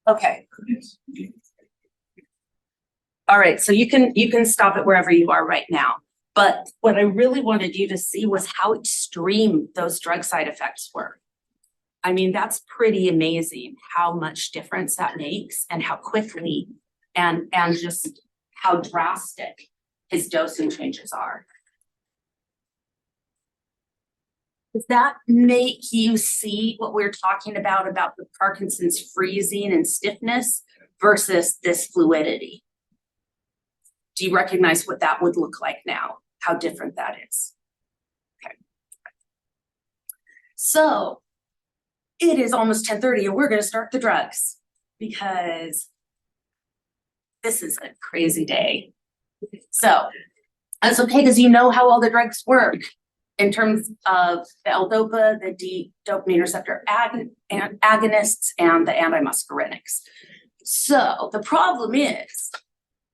Okay. All right, so you can stop it wherever you are right now. But what I really wanted you to see was how extreme those drug side effects were. I mean, that's pretty amazing how much difference that makes and how quickly and just how drastic his dosing changes are. Does that make you see what we're talking about the Parkinson's freezing and stiffness versus this fluidity? Do you recognize what that would look like now? How different that is? Okay. So it is almost 10:30 and we're going to start the drugs because this is a crazy day. So that's okay because you know how all the drugs work in terms of the L-DOPA, the D-dopamine receptor agonists, and the antimuscarinics. So the problem is,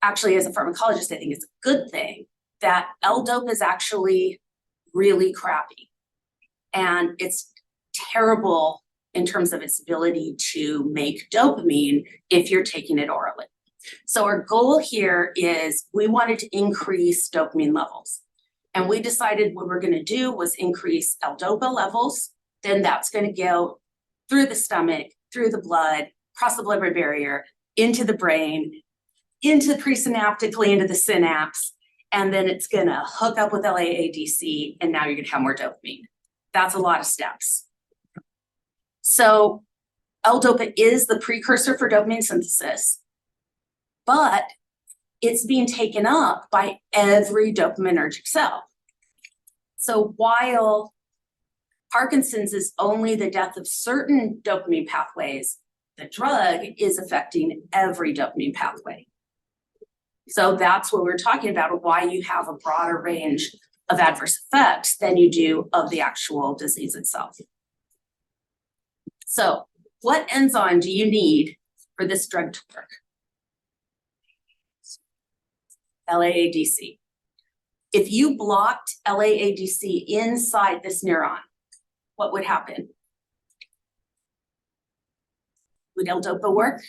actually, as a pharmacologist, I think it's a good thing that L-DOPA is actually really crappy. And it's terrible in terms of its ability to make dopamine if you're taking it orally. So our goal here is we wanted to increase dopamine levels. And we decided what we're going to do was increase L-DOPA levels. Then that's going to go through the stomach, through the blood, across the blood-brain barrier, into the brain, into presynaptically into the synapse, and then it's going to hook up with LAADC, and now you're going to have more dopamine. That's a lot of steps. So L-DOPA is the precursor for dopamine synthesis, but it's being taken up by every dopaminergic cell. So while Parkinson's is only the death of certain dopamine pathways, the drug is affecting every dopamine pathway. So that's what we're talking about, why you have a broader range of adverse effects than you do of the actual disease itself. So what enzyme do you need for this drug to work? LAADC. If you blocked LAADC inside this neuron, what would happen? Would L-DOPA work?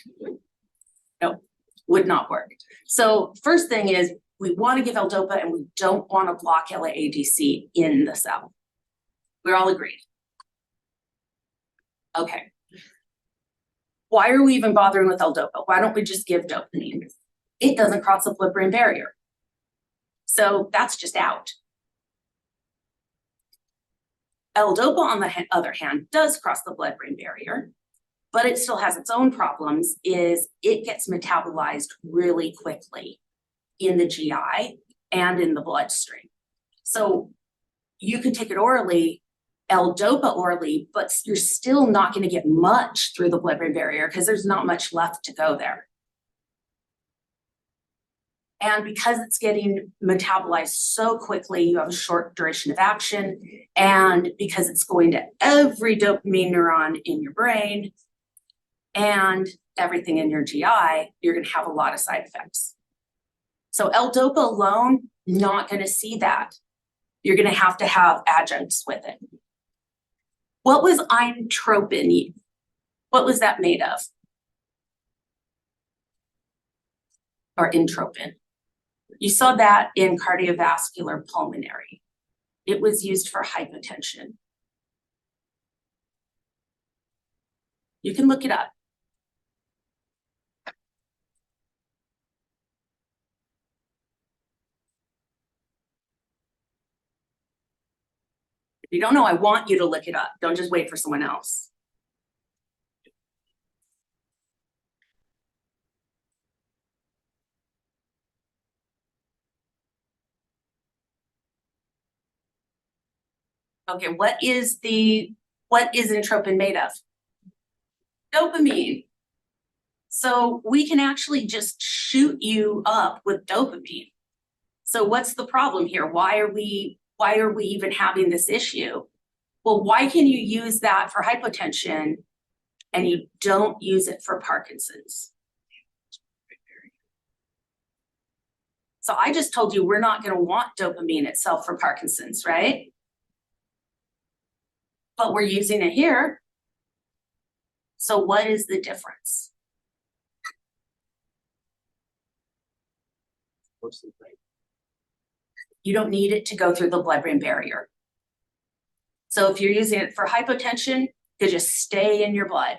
No, would not work. So first thing is we want to give L-DOPA and we don't want to block LAADC in the cell. We're all agreed. Okay. Why are we even bothering with L-DOPA? Why don't we just give dopamine? It doesn't cross the blood-brain barrier. So that's just out. L-DOPA, on the other hand, does cross the blood-brain barrier, but it still has its own problems, is it gets metabolized really quickly in the GI and in the bloodstream. So you can take it orally, L-DOPA orally, but you're still not going to get much through the blood-brain barrier because there's not much left to go there. And because it's getting metabolized so quickly, you have a short duration of action. And because it's going to every dopamine neuron in your brain and everything in your GI, you're going to have a lot of side effects. So L-DOPA alone, not going to see that. You're going to have adjuncts with it. What was inotropin? What was that made of? Or intropin? You saw that in cardiovascular pulmonary. It was used for hypotension. You can look it up. If you don't know, I want you to look it up. Don't just wait for someone else. Okay, what is intropin made of? Dopamine. So we can actually just shoot you up with dopamine. So what's the problem here? Why are we even having this issue? Well, why can you use that for hypotension and you don't use it for Parkinson's? So I just told you we're not going to want dopamine itself for Parkinson's, right? But we're using it here. So what is the difference? You don't need it to go through the blood-brain barrier. So if you're using it for hypotension, it just stay in your blood.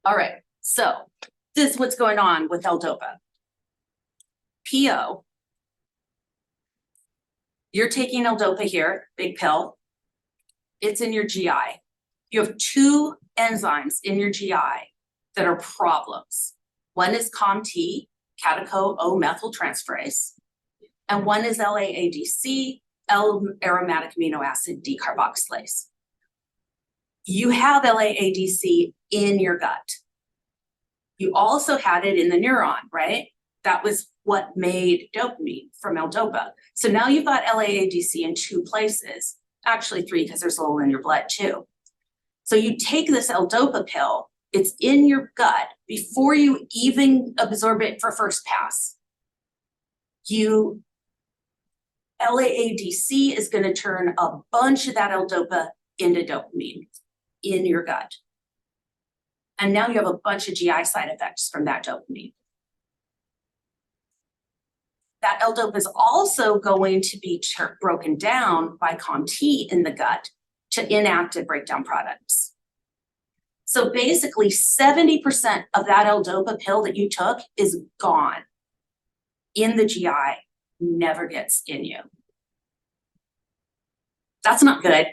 All right, so this is what's going on with L-DOPA. PO, you're taking L-DOPA here, big pill. It's in your GI. You have two enzymes in your GI that are problems. One is COMT, catechol-O-methyltransferase, and one is LAADC, L-aromatic amino acid decarboxylase. You have LAADC in your gut. You also had it in the neuron, right? That was what made dopamine from L-DOPA. So now you've got LAADC in two places, actually three, because there's a little in your blood too. So you take this L-DOPA pill, it's in your gut before you even absorb it for first pass. LAADC is going to turn a bunch of that L-DOPA into dopamine in your gut. And now you have a bunch of GI side effects from that dopamine. That L-DOPA is also going to be broken down by COMT in the gut to inactive breakdown products. So basically 70% of that L-DOPA pill that you took is gone in the GI, never gets in you. That's not good,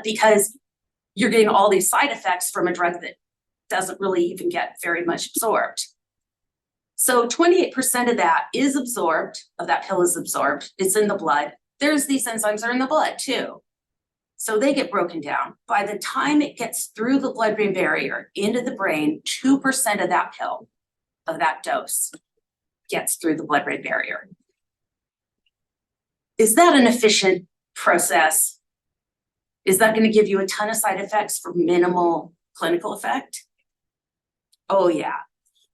because you're getting all these side effects from a drug that doesn't really even get very much absorbed. So 28% of that is absorbed, of that pill is absorbed, it's in the blood. There's these enzymes are in the blood too. So they get broken down. By the time it gets through the blood-brain barrier into the brain, 2% of that pill, of that dose, gets through the blood-brain barrier. Is that an efficient process? Is that going to give you a ton of side effects for minimal clinical effect? Oh yeah.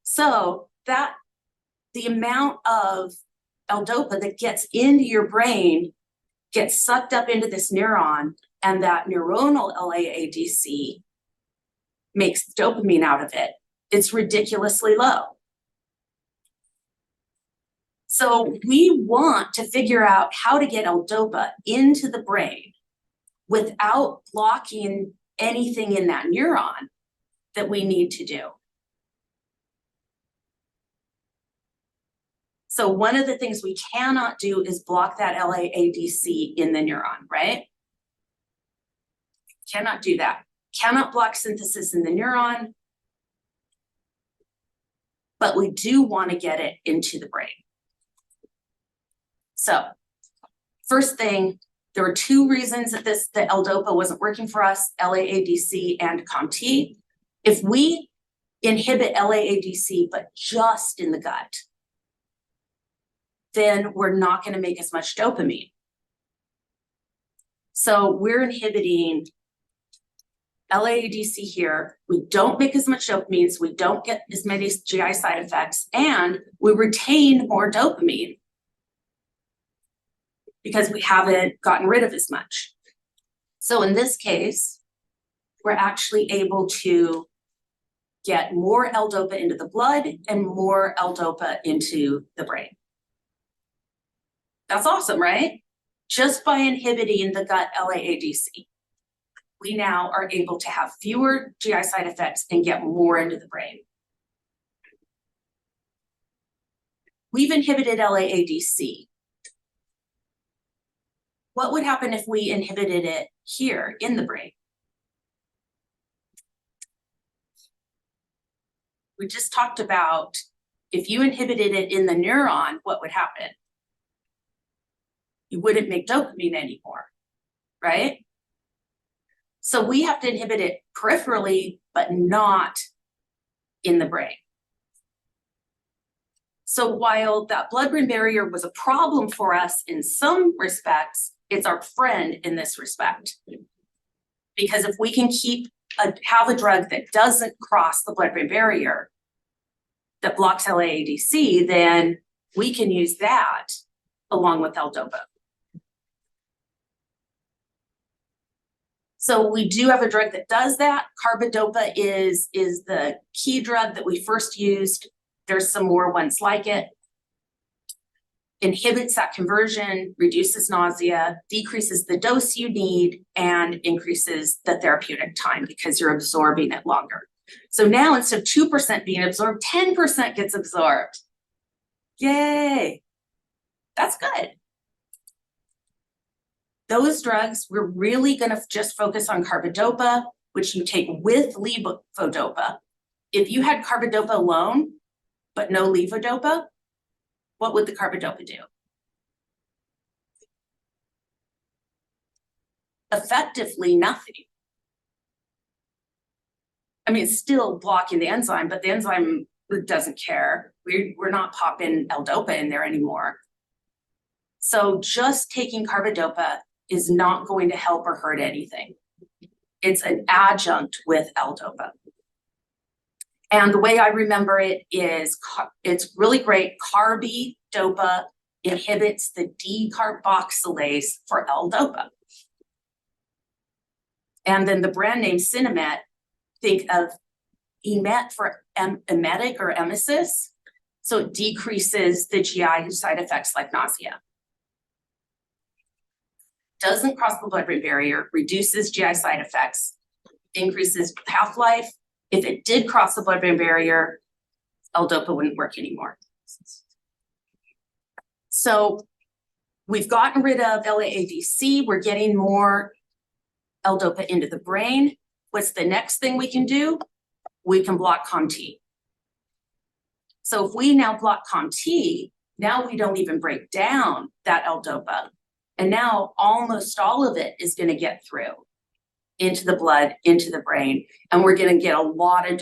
So the amount of L-DOPA that gets into your brain gets sucked up into this neuron, and that neuronal LAADC makes dopamine out of it. It's ridiculously low. So we want to figure out how to get L-DOPA into the brain without blocking anything in that neuron that we need to do. So one of the things we cannot do is block that LAADC in the neuron, right? Cannot do that. Cannot block synthesis in the neuron, but we do want to get it into the brain. So first thing, there were two reasons that the L-DOPA wasn't working for us, LAADC and COMT. If we inhibit LAADC, but just in the gut, then we're not going to make as much dopamine. So we're inhibiting LAADC here. We don't make as much dopamine, so we don't get as many GI side effects, and we retain more dopamine because we haven't gotten rid of as much. So in this case, we're actually able to get more L-DOPA into the blood and more L-DOPA into the brain. That's awesome, right? Just by inhibiting the gut LAADC, we now are able to have fewer GI side effects and get more into the brain. We've inhibited LAADC. What would happen if we inhibited it here in the brain? We just talked about if you inhibited it in the neuron, what would happen? You wouldn't make dopamine anymore, right? So we have to inhibit it peripherally, but not in the brain. So while that blood-brain barrier was a problem for us in some respects, it's our friend in this respect. Because if we can have a drug that doesn't cross the blood-brain barrier, that blocks LAADC, then we can use that along with L-DOPA. So we do have a drug that does that. Carbidopa is the key drug that we first used. There's some more ones like it. Inhibits that conversion, reduces nausea, decreases the dose you need, and increases the therapeutic time because you're absorbing it longer. So now instead of 2% being absorbed, 10% gets absorbed. Yay! That's good. Those drugs, we're really gonna just focus on carbidopa, which you take with levodopa. If you had carbidopa alone, but no levodopa, what would the carbidopa do? Effectively nothing. I mean, it's still blocking the enzyme, but the enzyme doesn't care. We're not popping L-dopa in there anymore. So just taking carbidopa is not going to help or hurt anything. It's an adjunct with L-dopa. And the way I remember it is, it's really great. Carbidopa inhibits the decarboxylase for L-dopa. And then the brand name Sinemet, think of emet for emetic or emesis. So it decreases the GI side effects like nausea. Doesn't cross the blood-brain barrier, reduces GI side effects, increases half-life. If it did cross the blood-brain barrier, L-dopa wouldn't work anymore. So we've gotten rid of LAADC. We're getting more L-dopa into the brain. What's the next thing we can do? We can block COMT. So if we now block COMT, now we don't even break down that L-dopa. And now almost all of it is going to get through into the blood, into the brain. And we're going to get a lot of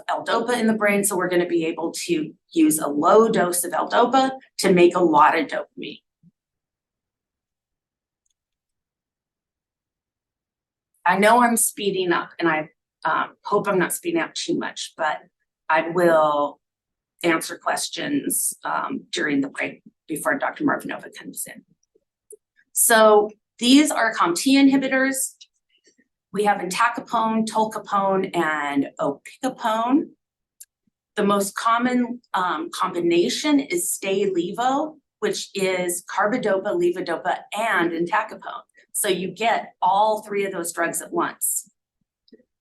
L-dopa in the brain. So we're going to be able to use a low dose of L-dopa to make a lot of dopamine. I know I'm speeding up, and I hope I'm not speeding up too much, but I will answer questions during the break before Dr. Marvinova comes in. So these are COMT inhibitors. We have entacapone, tolcapone, and opicapone. The most common combination is stay-levo, which is carbidopa, levodopa, and entacapone. So you get all three of those drugs at once.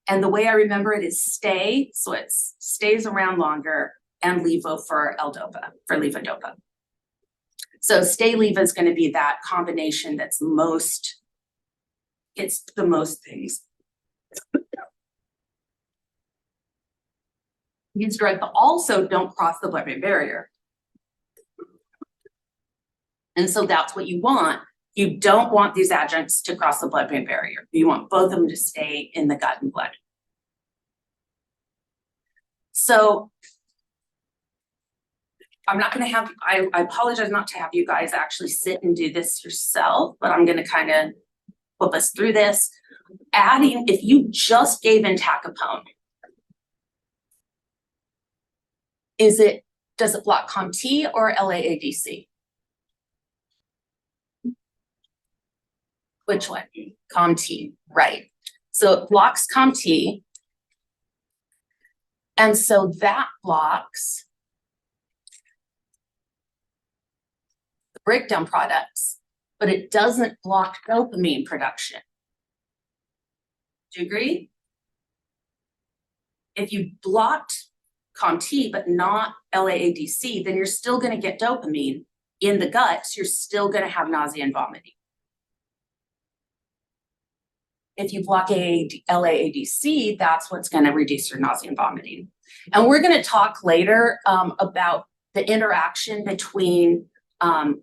And the way I remember it is stay, so it stays around longer, and levo for L-dopa, for levodopa. So stay-levo is going to be that combination that's most, it's the most things. These drugs also don't cross the blood-brain barrier. And so that's what you want. You don't want these adjuncts to cross the blood-brain barrier. You want both of them to stay in the gut and blood. So I'm not going to have, I apologize not to have you guys actually sit and do this yourself, but I'm going to kind of whip us through this. Adding, if you just gave entacapone, does it block COMT or LAADC? Which one? COMT, right. So it blocks COMT. And so that blocks the breakdown products, but it doesn't block dopamine production. Do you agree? If you blocked COMT but not LAADC, then you're still going to get dopamine in the gut, so you're still going to have nausea and vomiting. If you block LAADC, that's what's going to reduce your nausea and vomiting. And we're going to talk later about the interaction between the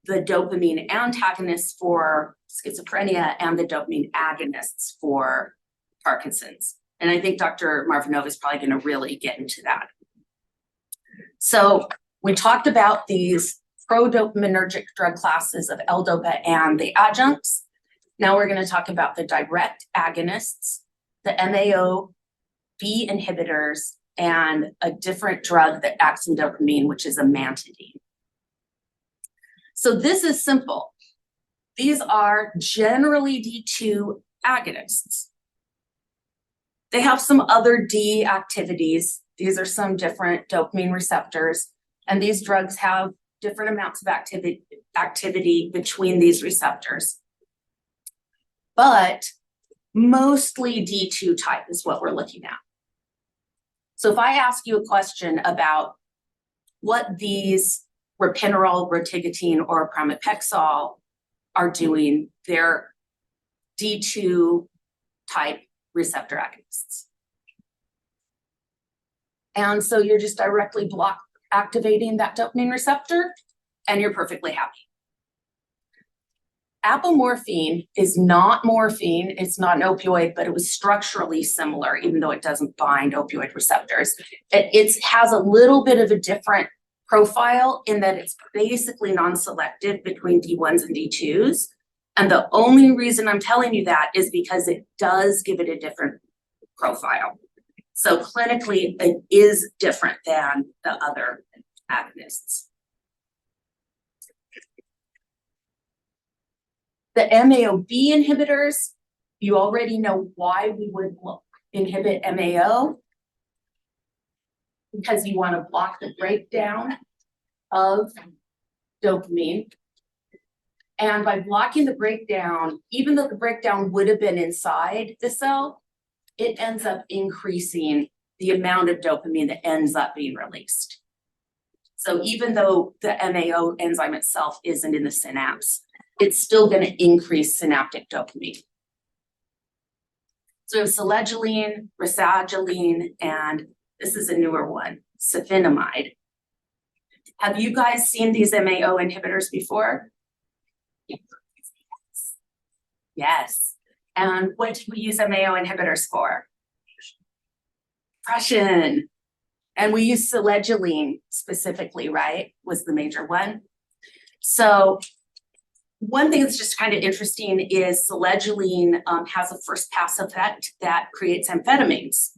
dopamine antagonists for schizophrenia and the dopamine agonists for Parkinson's. And I think Dr. Marvinova is probably going to really get into that. So we talked about these pro-dopaminergic drug classes of L-dopa and the adjuncts. Now we're going to talk about the direct agonists, the MAO-B inhibitors, and a different drug that acts on dopamine, which is amantadine. So this is simple. These are generally D2 agonists. They have some other D activities. These are some different dopamine receptors, and these drugs have different amounts of activity between these receptors. But mostly D2 type is what we're looking at. So if I ask you a question about what these ropinirole, rotigotine, or pramipexole are doing, they're D2 type receptor agonists. And so you're just directly activating that dopamine receptor, and you're perfectly happy. Apomorphine is not morphine, it's not an opioid, but it was structurally similar, even though it doesn't bind opioid receptors. It has a little bit of a different profile in that it's basically non-selective between D1s and D2s. And the only reason I'm telling you that is because it does give it a different profile. So clinically, it is different than the other agonists. The MAO-B inhibitors, you already know why we would inhibit MAO, because you want to block the breakdown of dopamine. And by blocking the breakdown, even though the breakdown would have been inside the cell, it ends up increasing the amount of dopamine that ends up being released. So even though the MAO enzyme itself isn't in the synapse, it's still going to increase synaptic dopamine. So we have selegiline, rasagiline, and this is a newer one, safinamide. Have you guys seen these MAO inhibitors before? Yes. And what did we use MAO inhibitors for? Depression. And we use selegiline specifically, right? Was the major one. So one thing that's just kind of interesting is selegiline has a first pass effect that creates amphetamines.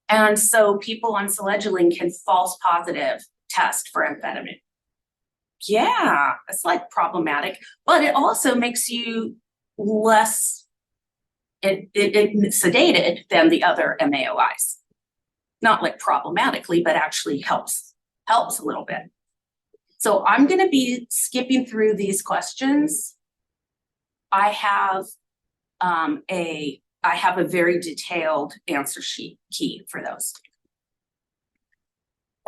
And so people on selegiline can false positive test for amphetamine. Yeah, it's like problematic, but it also makes you less sedated than the other MAOIs. Not like problematically, but actually helps a little bit. So I'm going to be skipping through these questions. I have a very detailed answer sheet key for those.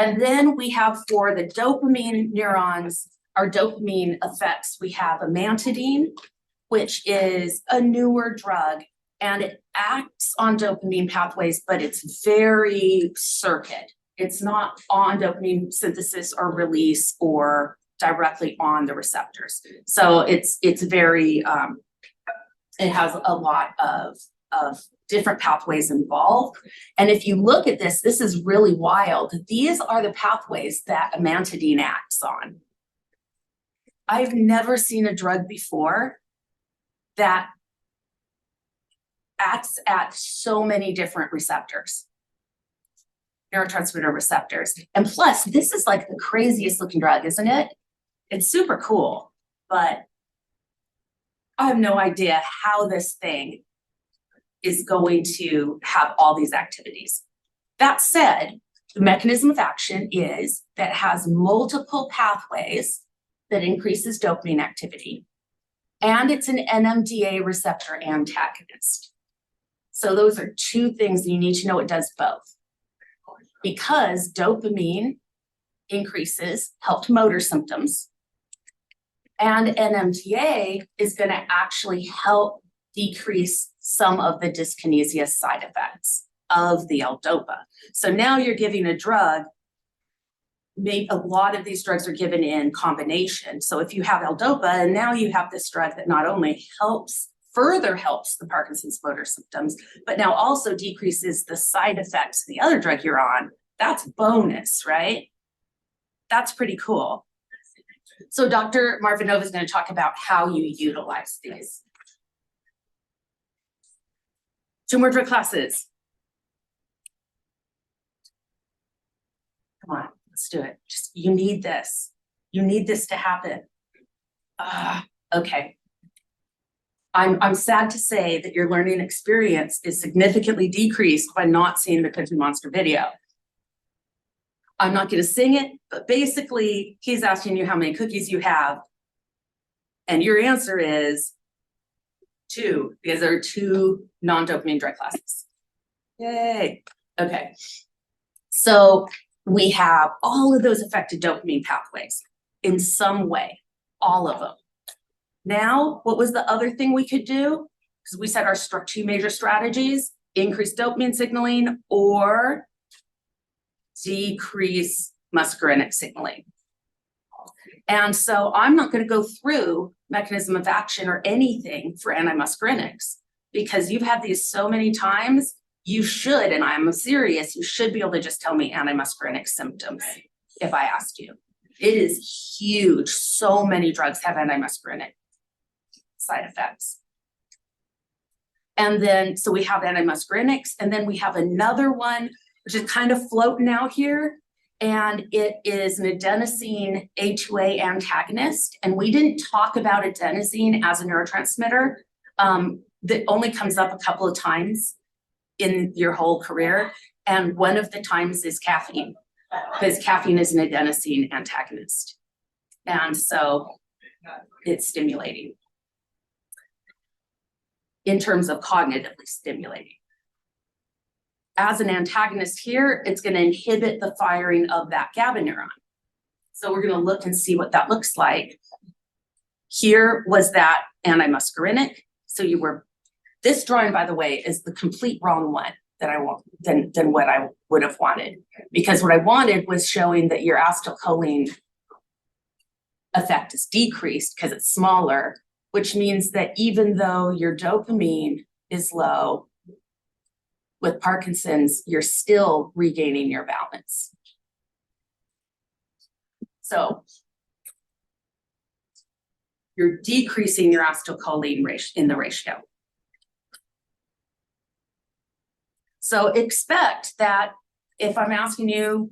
And then we have for the dopamine neurons, our dopamine effects, we have amantadine, which is a newer drug, and it acts on dopamine pathways, but it's very circuit. It's not on dopamine synthesis or release or directly on the receptors. So it's very, it has a lot of different pathways involved. And if you look at this, this is really wild. These are the pathways that amantadine acts on. I've never seen a drug before that acts at so many different receptors, neurotransmitter receptors. And plus, this is like the craziest looking drug, isn't it? It's super cool, but I have no idea how this thing is going to have all these activities. That said, the mechanism of action is that it has multiple pathways that increases dopamine activity, and it's an NMDA receptor antagonist. So those are two things you need to know. It does both. Because dopamine increases helped motor symptoms, and NMDA is going to actually help decrease some of the dyskinesia side effects of the L-DOPA. So now you're giving a drug, maybe a lot of these drugs are given in combination. So if you have L-DOPA and now you have this drug that not only further helps the Parkinson's motor symptoms, but now also decreases the side effects of the other drug you're on, that's bonus, right? That's pretty cool. So Dr. Marvinova is going to talk about how you utilize these. 2 more drug classes. Come on, let's do it. Just, you need this. You need this to happen. Okay. I'm sad to say that your learning experience is significantly decreased by not seeing the Cookie Monster video. I'm not going to sing it, but basically he's asking you how many cookies you have. And your answer is 2, because there are 2 non-dopamine drug classes. Yay. Okay. So we have all of those affected dopamine pathways in some way, all of them. Now, what was the other thing we could do? Because we said our 2 major strategies: increase dopamine signaling or decrease muscarinic signaling. And so I'm not going to go through mechanism of action or anything for antimuscarinics, because you've had these so many times. You should, and I'm serious, you should be able to just tell me antimuscarinic symptoms if I asked you. It is huge. So many drugs have antimuscarinic side effects. And then, so we have antimuscarinics, and then we have another one, which is kind of floating out here. And it is an adenosine A2A antagonist. And we didn't talk about adenosine as a neurotransmitter. That only comes up a couple of times in your whole career. And one of the times is caffeine, because caffeine is an adenosine antagonist. And so it's stimulating in terms of cognitively stimulating. As an antagonist here, it's going to inhibit the firing of that GABA neuron. So we're going to look and see what that looks like. Here was that antimuscarinic. So you were, this drawing, by the way, is the complete wrong one that I want than what I would have wanted. Because what I wanted was showing that your acetylcholine effect is decreased because it's smaller, which means that even though your dopamine is low, with Parkinson's, you're still regaining your balance. So you're decreasing your acetylcholine in the ratio. So expect that if I'm asking you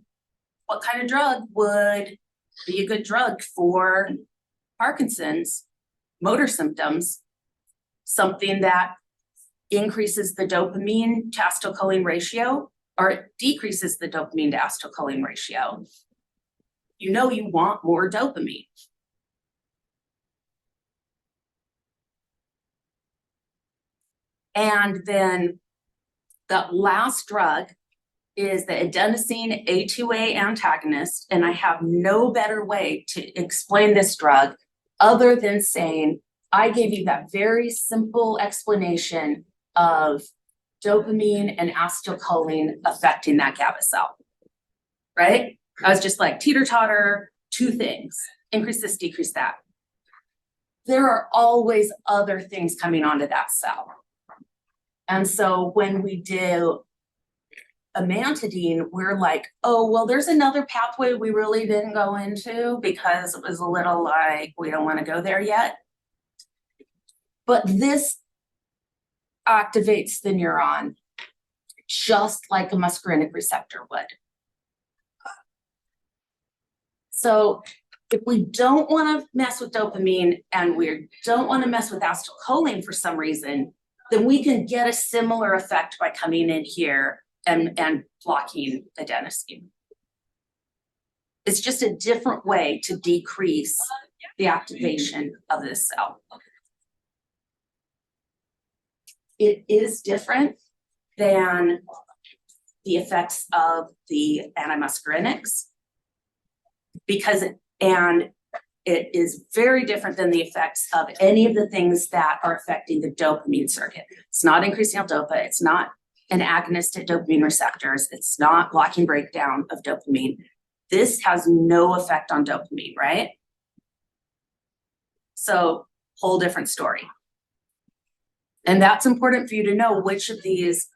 what kind of drug would be a good drug for Parkinson's motor symptoms, something that increases the dopamine to acetylcholine ratio, or it decreases the dopamine to acetylcholine ratio, you know you want more dopamine. And then the last drug is the adenosine A2A antagonist, and I have no better way to explain this drug other than saying I gave you that very simple explanation of dopamine and acetylcholine affecting that GABA cell, right? I was just like teeter-totter, 2 things, increase this, decrease that. There are always other things coming onto that cell. And so when we do amantadine, we're like, oh, well, there's another pathway we really didn't go into because it was a little like, we don't want to go there yet. But this activates the neuron just like a muscarinic receptor would. So if we don't want to mess with dopamine and we don't want to mess with acetylcholine for some reason, then we can get a similar effect by coming in here and blocking adenosine. It's just a different way to decrease the activation of this cell. It is different than the effects of the antimuscarinics because it is very different than the effects of any of the things that are affecting the dopamine circuit. It's not increasing L-DOPA. It's not an agonist at dopamine receptors. It's not blocking breakdown of dopamine. This has no effect on dopamine, right? So, whole different story. And that's important for you to know which of these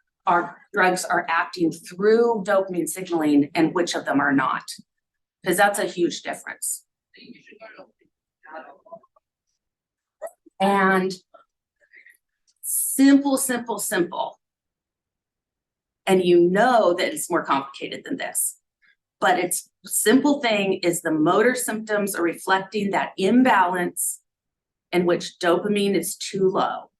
drugs are acting through dopamine signaling and which of them are not, because that's a huge difference. And simple. And you know that it's more complicated than this. But its simple thing is the motor symptoms are reflecting that imbalance in which dopamine is too low.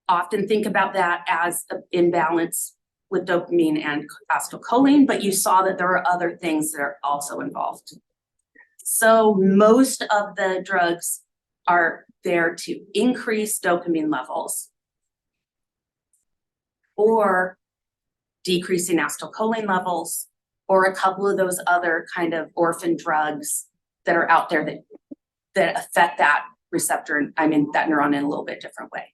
often think about that as an imbalance with dopamine and acetylcholine, but you saw that there are other things that are also involved. So most of the drugs are there to increase dopamine levels or decreasing acetylcholine levels, or a couple of those other kind of orphan drugs that are out there that affect that receptor, that neuron in a little bit different way.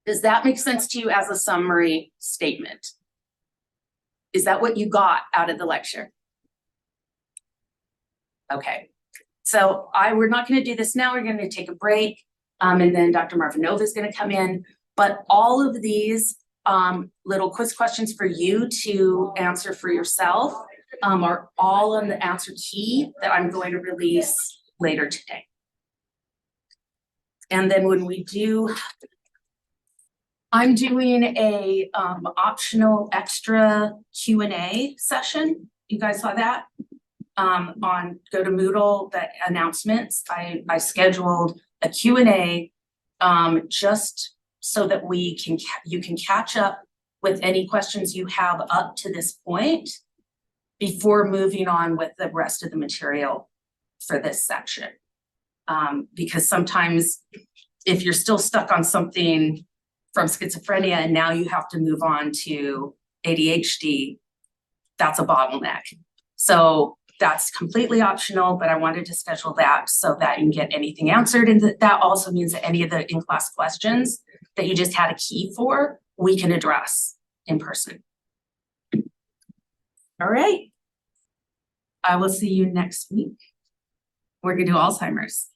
Does that make sense to you as a summary statement? Is that what you got out of the lecture? Okay, so we're not going to do this now. We're going to take a break, and then Dr. Marvinova is going to come in. But all of these little quiz questions for you to answer for yourself are all on the answer key that I'm going to release later today. And then when we do, I'm doing a optional extra Q&A session. You guys saw that? On go to Moodle, the announcements. I scheduled a Q&A just so that you can catch up with any questions you have up to this point before moving on with the rest of the material for this section. Because sometimes if you're still stuck on something from schizophrenia and now you have to move on to ADHD, that's a bottleneck. So that's completely optional, but I wanted to schedule that so that you can get anything answered. And that also means that any of the in-class questions that you just had a key for, we can address in person. All right. I will see you next week. We're gonna do Alzheimer's.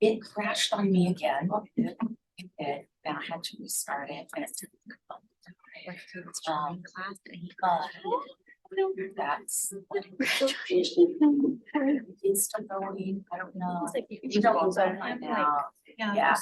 It crashed on me again. It did. Then I had to restart it. And it's that's it's still going. I don't know. You don't know right now. Yeah.